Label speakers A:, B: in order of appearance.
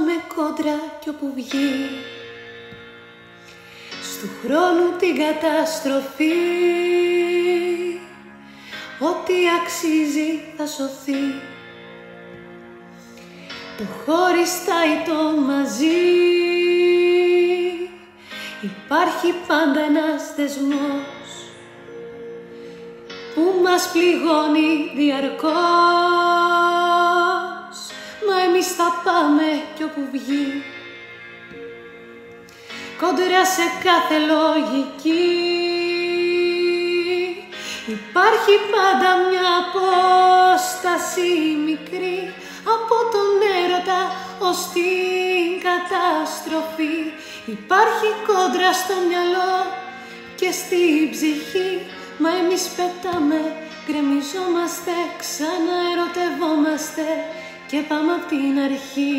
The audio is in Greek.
A: πάμε κόντρα κι όπου βγει στου χρόνου την καταστροφή. Ό,τι αξίζει θα σωθεί, το χωριστά ή το μαζί. Υπάρχει πάντα ένας δεσμός που μας πληγώνει διαρκώς, μα εμείς θα πάμε κι όπου βγει, κόντρα σε κάθε λογική. Υπάρχει πάντα μια απόσταση μικρή από τον έρωτα ως την καταστροφή. Υπάρχει κόντρα στο μυαλό και στην ψυχή, μα εμείς πετάμε, γκρεμιζόμαστε, ξαναερωτευόμαστε και πάμε απ' την αρχή.